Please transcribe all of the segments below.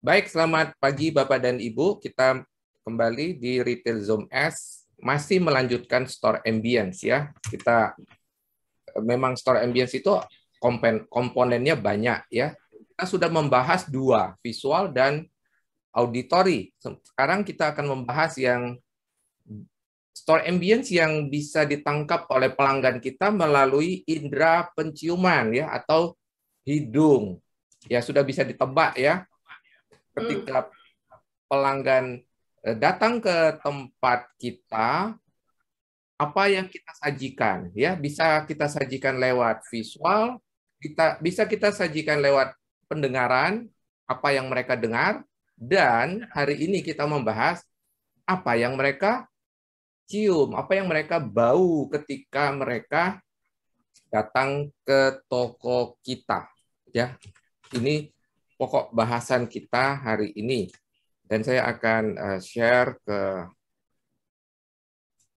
Baik, selamat pagi Bapak dan Ibu. Kita kembali di Retail Zoom S, masih melanjutkan store ambience ya. Kita memang store ambience itu komponennya banyak ya. Kita sudah membahas dua, visual dan auditory. Sekarang kita akan membahas yang store ambience yang bisa ditangkap oleh pelanggan kita melalui indera penciuman ya atau hidung. Ya sudah bisa ditebak ya. Ketika pelanggan datang ke tempat kita, apa yang kita sajikan ya bisa kita sajikan lewat visual, bisa kita sajikan lewat pendengaran, apa yang mereka dengar, dan hari ini kita membahas apa yang mereka cium, apa yang mereka bau ketika mereka datang ke toko kita ya. Ini pokok bahasan kita hari ini. Dan saya akan share ke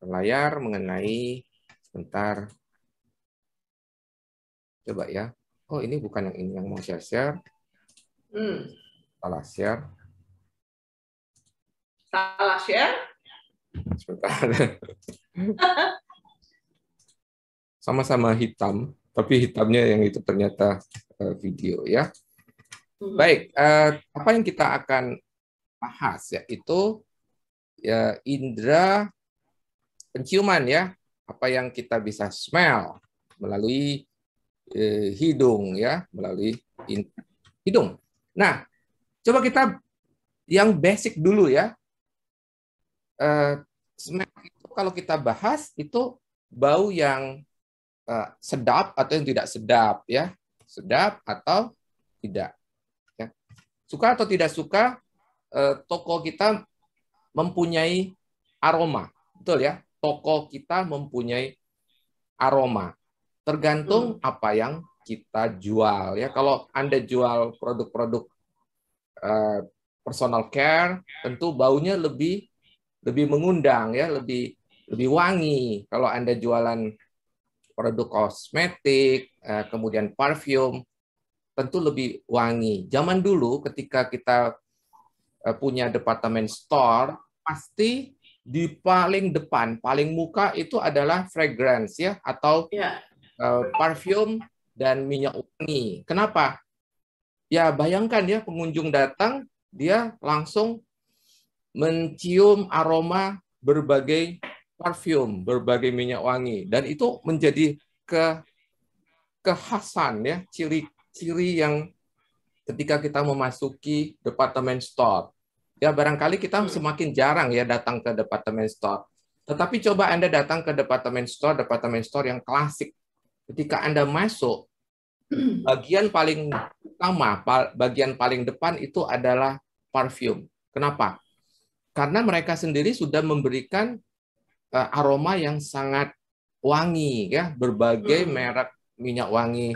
layar mengenai, sebentar, coba ya. Oh, ini bukan yang ini yang mau saya share. Salah share. Salah share? Sebentar. Sama-sama hitam, tapi hitamnya yang itu ternyata video ya. Baik, apa yang kita akan bahas yaitu ya indera penciuman ya, apa yang kita bisa smell melalui hidung ya, melalui hidung. Nah, coba kita yang basic dulu ya. Smell itu kalau kita bahas itu bau yang sedap atau yang tidak sedap ya, sedap atau tidak. Ya. Suka atau tidak suka, toko kita mempunyai aroma, betul ya? Toko kita mempunyai aroma. Tergantung apa yang kita jual ya. Kalau Anda jual produk-produk personal care, tentu baunya lebih mengundang ya, lebih wangi. Kalau Anda jualan produk kosmetik, kemudian parfum, tentu lebih wangi. Zaman dulu ketika kita punya departemen store, pasti di paling depan, paling muka itu adalah fragrance ya atau parfum dan minyak wangi. Kenapa? Ya bayangkan ya pengunjung datang, dia langsung mencium aroma berbagai parfum, berbagai minyak wangi, dan itu menjadi kekhasan ya, ciri-ciri yang ketika kita memasuki departemen store. Ya barangkali kita semakin jarang ya datang ke departemen store. Tetapi coba Anda datang ke departemen store yang klasik. Ketika Anda masuk, bagian paling utama, bagian paling depan itu adalah parfum. Kenapa? Karena mereka sendiri sudah memberikan aroma yang sangat wangi ya, berbagai merek minyak wangi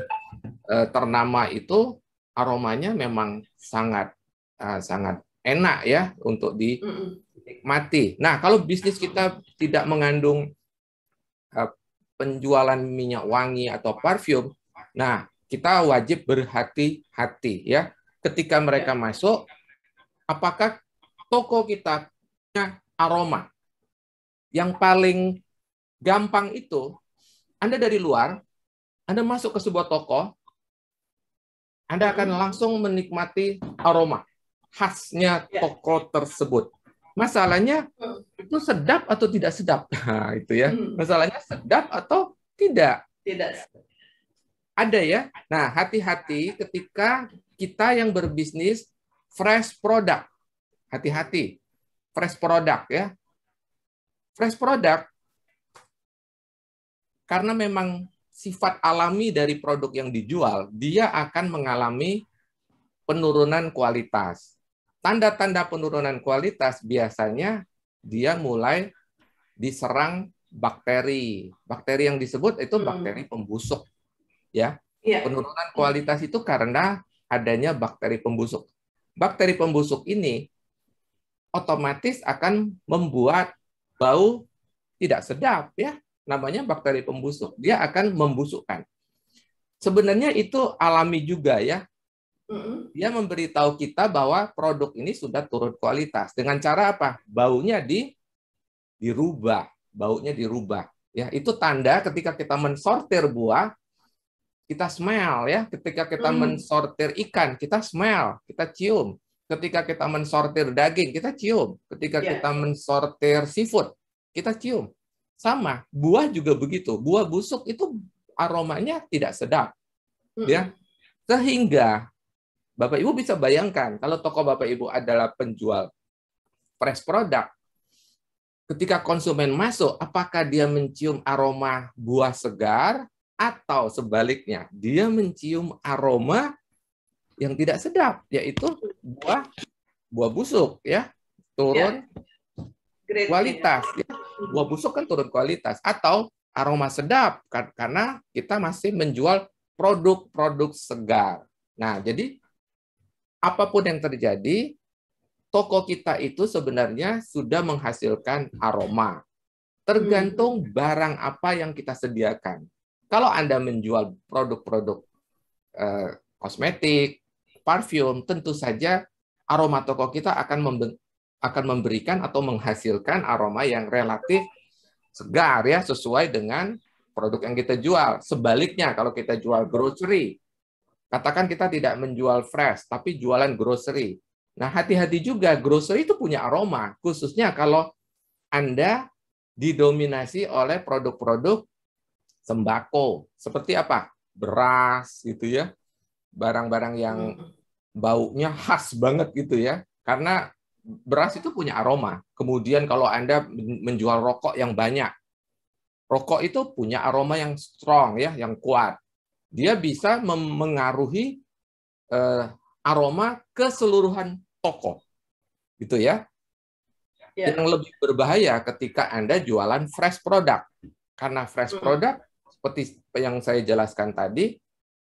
ternama itu aromanya memang sangat enak ya untuk dinikmati. Nah, kalau bisnis kita tidak mengandung penjualan minyak wangi atau parfum, nah kita wajib berhati-hati ya. Ketika mereka masuk, apakah toko kita punya aroma? Yang paling gampang itu, Anda dari luar, Anda masuk ke sebuah toko, Anda akan langsung menikmati aroma khasnya toko tersebut. Masalahnya itu sedap atau tidak sedap? Nah, itu ya. Masalahnya sedap atau tidak? Tidak. Ada ya. Nah, hati-hati ketika kita yang berbisnis fresh product. Hati-hati. Fresh product ya. Fresh product karena memang sifat alami dari produk yang dijual, dia akan mengalami penurunan kualitas. Tanda-tanda penurunan kualitas biasanya dia mulai diserang bakteri. Bakteri yang disebut itu bakteri pembusuk. Ya. Penurunan kualitas itu karena adanya bakteri pembusuk. Bakteri pembusuk ini otomatis akan membuat bau tidak sedap ya. Namanya bakteri pembusuk. Dia akan membusukkan. Sebenarnya itu alami juga ya. Dia memberitahu kita bahwa produk ini sudah turun kualitas. Dengan cara apa? Baunya dirubah. Baunya dirubah. Ya, itu tanda ketika kita mensortir buah, kita smell ya. Ketika kita mensortir ikan, kita smell, kita cium. Ketika kita mensortir daging, kita cium. Ketika kita mensortir seafood, kita cium. Sama, buah juga begitu. Buah busuk itu aromanya tidak sedap. Ya. Sehingga Bapak Ibu bisa bayangkan kalau toko Bapak Ibu adalah penjual fresh product, ketika konsumen masuk, apakah dia mencium aroma buah segar atau sebaliknya dia mencium aroma yang tidak sedap, yaitu buah busuk ya, turun kualitas. Ya. Buah busuk kan turun kualitas, atau aroma sedap karena kita masih menjual produk-produk segar. Nah, jadi apapun yang terjadi, toko kita itu sebenarnya sudah menghasilkan aroma. Tergantung barang apa yang kita sediakan. Kalau Anda menjual produk-produk kosmetik, parfum, tentu saja aroma toko kita akan memberikan atau menghasilkan aroma yang relatif segar ya, sesuai dengan produk yang kita jual. Sebaliknya, kalau kita jual grocery, katakan kita tidak menjual fresh, tapi jualan grocery. Nah, hati-hati juga, grocery itu punya aroma, khususnya kalau Anda didominasi oleh produk-produk sembako. Seperti apa? Beras, gitu ya. Barang-barang yang baunya khas banget gitu ya. Karena beras itu punya aroma. Kemudian kalau Anda menjual rokok yang banyak, rokok itu punya aroma yang strong, ya, yang kuat. Dia bisa mengaruhi aroma keseluruhan toko, gitu ya. Yang lebih berbahaya ketika Anda jualan fresh product, karena fresh product seperti yang saya jelaskan tadi,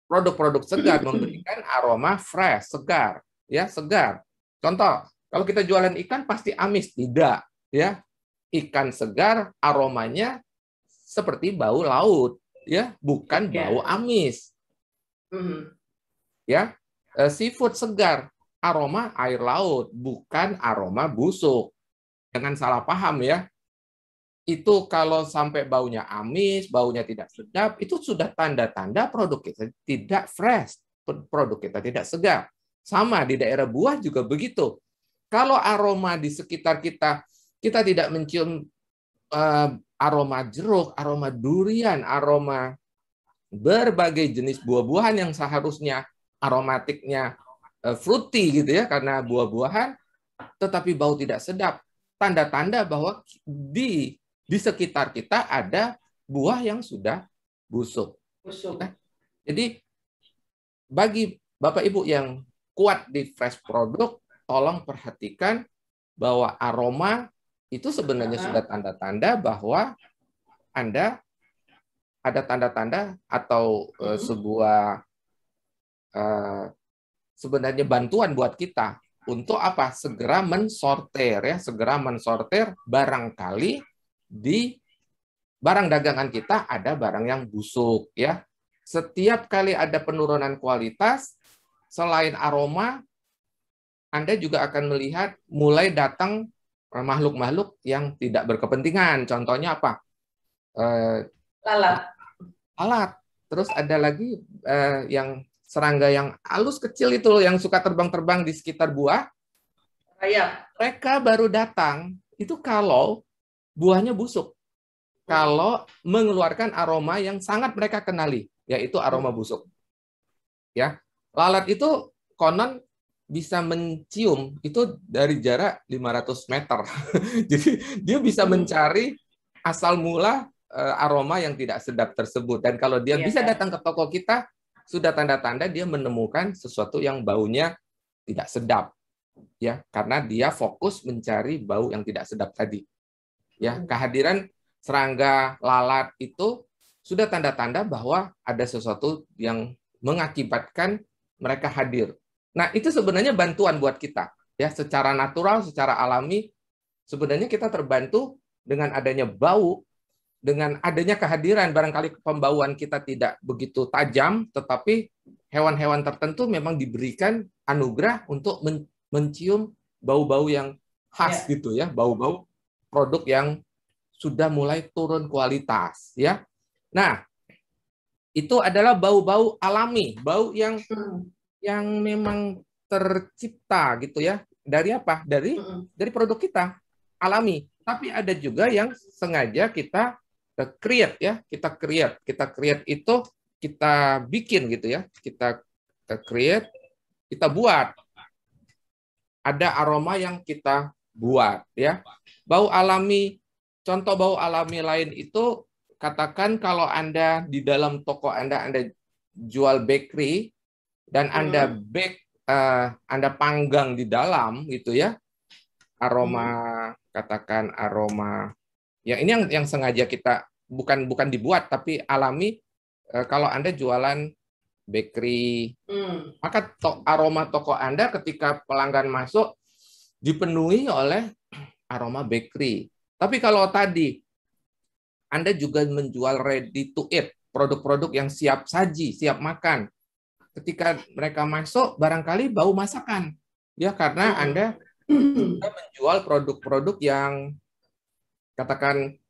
produk-produk segar memberikan aroma fresh, segar, ya, segar. Contoh, kalau kita jualan ikan pasti amis, tidak, ya. Ikan segar aromanya seperti bau laut, ya, bukan bau amis. Ya, seafood segar, aroma air laut, bukan aroma busuk. Jangan salah paham ya. Itu kalau sampai baunya amis, baunya tidak sedap, itu sudah tanda-tanda produk kita tidak fresh, produk kita tidak segar. Sama di daerah buah juga begitu. Kalau aroma di sekitar kita, kita tidak mencium aroma jeruk, aroma durian, aroma berbagai jenis buah-buahan yang seharusnya aromatiknya fruity gitu ya, karena buah-buahan, tetapi bau tidak sedap. Tanda-tanda bahwa di sekitar kita ada buah yang sudah busuk. Nah, jadi bagi Bapak Ibu yang kuat di fresh product, tolong perhatikan bahwa aroma itu sebenarnya sudah tanda-tanda bahwa Anda ada tanda-tanda atau sebuah sebenarnya bantuan buat kita untuk apa? Segera mensortir ya, segera mensortir barangkali di barang dagangan kita ada barang yang busuk ya. Setiap kali ada penurunan kualitas, selain aroma, Anda juga akan melihat mulai datang makhluk-makhluk yang tidak berkepentingan. Contohnya apa? Lalat. Terus ada lagi yang serangga yang halus kecil itu yang suka terbang-terbang di sekitar buah. Mereka baru datang itu kalau buahnya busuk. Kalau mengeluarkan aroma yang sangat mereka kenali, yaitu aroma busuk. Ya. Lalat itu konon bisa mencium itu dari jarak 500 meter. Jadi dia bisa mencari asal mula aroma yang tidak sedap tersebut. Dan kalau dia bisa datang ke toko kita, sudah tanda-tanda dia menemukan sesuatu yang baunya tidak sedap. Ya, karena dia fokus mencari bau yang tidak sedap tadi. Ya, kehadiran serangga, lalat itu sudah tanda-tanda bahwa ada sesuatu yang mengakibatkan mereka hadir. Nah, itu sebenarnya bantuan buat kita. Ya, secara natural, secara alami, sebenarnya kita terbantu dengan adanya bau, dengan adanya kehadiran. Barangkali pembauan kita tidak begitu tajam, tetapi hewan-hewan tertentu memang diberikan anugerah untuk mencium bau-bau yang khas gitu ya, bau-bau produk yang sudah mulai turun kualitas ya. Nah, itu adalah bau-bau alami, bau yang memang tercipta gitu ya. Dari apa? Dari produk kita alami. Tapi ada juga yang sengaja kita create ya, kita create itu kita bikin gitu ya, kita create, kita buat. Ada aroma yang kita buat ya. Bau alami, contoh bau alami lain itu katakan kalau Anda di dalam toko Anda jual bakery dan Anda Anda panggang di dalam gitu ya. Aroma katakan aroma ya ini yang sengaja kita bukan dibuat tapi alami. Kalau Anda jualan bakery, maka aroma toko Anda ketika pelanggan masuk dipenuhi oleh aroma bakery. Tapi kalau tadi Anda juga menjual ready to eat, produk-produk yang siap saji, siap makan. Ketika mereka masuk barangkali bau masakan. Ya karena Anda menjual produk-produk yang katakan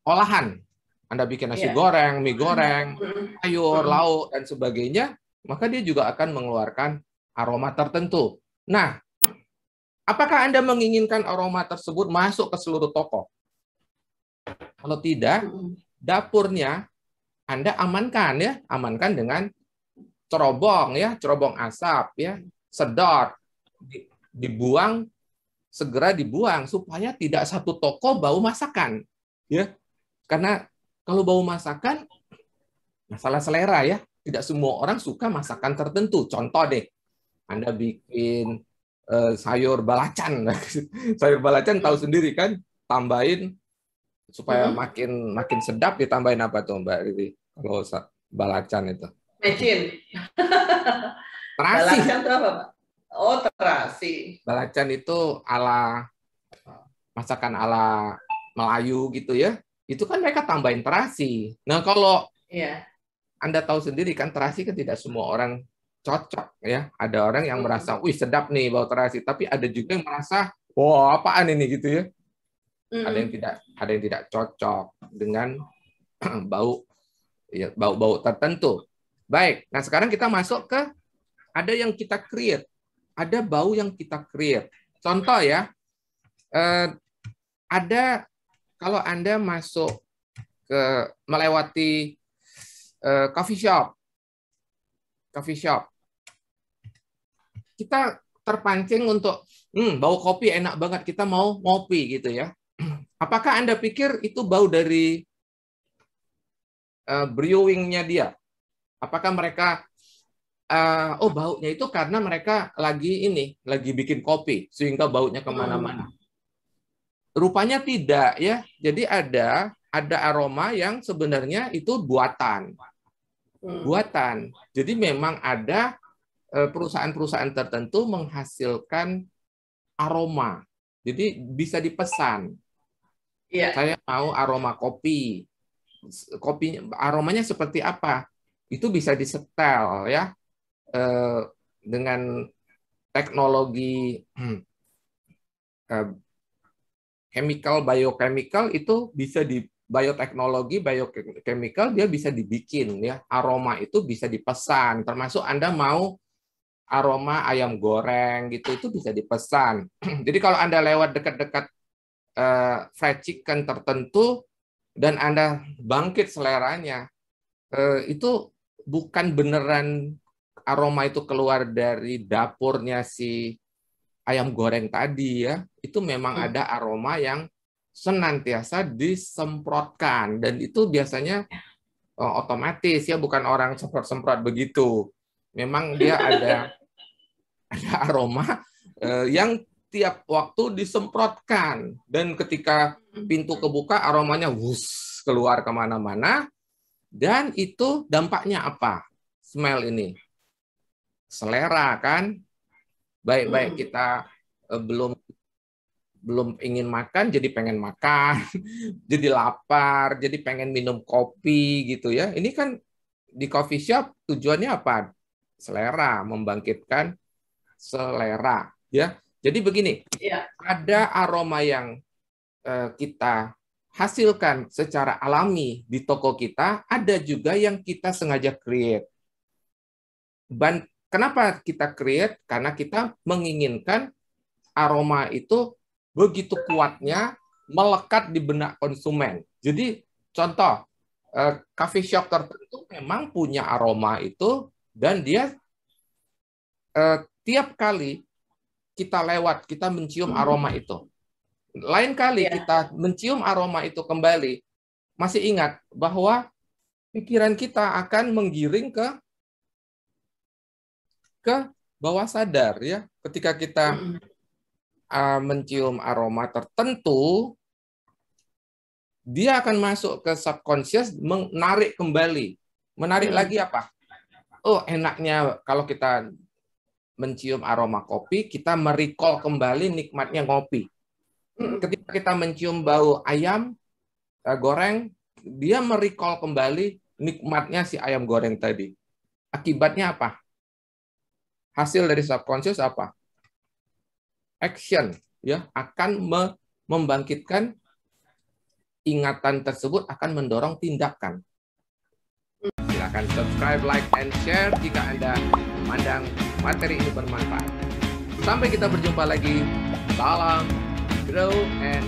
olahan. Anda bikin nasi goreng, mie goreng, sayur, lauk, dan sebagainya, maka dia juga akan mengeluarkan aroma tertentu. Nah, apakah Anda menginginkan aroma tersebut masuk ke seluruh toko? Kalau tidak, dapurnya Anda amankan ya, amankan dengan cerobong ya, cerobong asap ya, sedot, dibuang, segera dibuang supaya tidak satu toko bau masakan ya. Karena kalau bau masakan masalah selera ya. Tidak semua orang suka masakan tertentu. Contoh deh, Anda bikin sayur balacan. Sayur balacan tahu sendiri kan, tambahin supaya makin sedap ditambahin apa tuh Mbak Riri? Kalau balacan itu. Mecin. Terasi. Balacan itu apa, Pak? Oh, terasi. Balacan itu masakan ala Melayu gitu ya. Itu kan mereka tambahin terasi. Nah, kalau Anda tahu sendiri kan terasi kan tidak semua orang cocok ya. Ada orang yang merasa, wih sedap nih bau terasi. Tapi ada juga yang merasa, wah apaan ini gitu ya. Ada yang tidak cocok dengan bau ya, bau-bau tertentu. Baik, nah sekarang kita masuk ke ada yang kita create. Ada bau yang kita create. Contoh ya, ada kalau Anda masuk melewati coffee shop, kita terpancing untuk bau kopi enak banget, kita mau ngopi gitu ya. Apakah Anda pikir itu bau dari brewingnya dia? Apakah mereka baunya itu karena mereka lagi bikin kopi sehingga baunya kemana-mana? Rupanya tidak ya. Jadi ada aroma yang sebenarnya itu buatan. Jadi memang ada perusahaan-perusahaan tertentu menghasilkan aroma. Jadi bisa dipesan. Saya mau aroma kopi. Aromanya seperti apa? Itu bisa disetel ya dengan teknologi biochemical itu bisa di biochemical dia bisa dibikin ya. Aroma itu bisa dipesan. Termasuk Anda mau aroma ayam goreng gitu itu bisa dipesan. Jadi kalau Anda lewat dekat-dekat fried chicken tertentu dan Anda bangkit seleranya, itu bukan beneran aroma itu keluar dari dapurnya si ayam goreng tadi ya. Itu memang ada aroma yang senantiasa disemprotkan dan itu biasanya otomatis ya, bukan orang semprot-semprot begitu. Memang dia ada aroma yang tiap waktu disemprotkan dan ketika pintu kebuka aromanya keluar kemana-mana dan itu dampaknya apa? Smell ini selera kan, baik kita belum ingin makan jadi pengen makan, jadi lapar, jadi pengen minum kopi gitu ya. Ini kan di coffee shop tujuannya apa? selera, membangkitkan selera, ya. Jadi begini, Iya. ada aroma yang kita hasilkan secara alami di toko kita, ada juga yang kita sengaja create. Kenapa kita create? Karena kita menginginkan aroma itu begitu kuatnya melekat di benak konsumen. Jadi contoh, coffee shop tertentu memang punya aroma itu, dan dia tiap kali kita lewat, kita mencium aroma itu. Lain kali kita mencium aroma itu kembali, masih ingat bahwa pikiran kita akan menggiring ke bawah sadar, ya. Ketika kita mencium aroma tertentu, dia akan masuk ke subconscious, menarik kembali. Menarik lagi apa? Oh, enaknya kalau kita mencium aroma kopi, kita merecall kembali nikmatnya ngopi. Ketika kita mencium bau ayam goreng, dia merecall kembali nikmatnya si ayam goreng tadi. Akibatnya apa? Hasil dari subconscious apa? Action, ya, akan membangkitkan ingatan tersebut, akan mendorong tindakan. Silakan subscribe, like, and share jika Anda memandang materi ini bermanfaat. Sampai kita berjumpa lagi. Salam, grow, and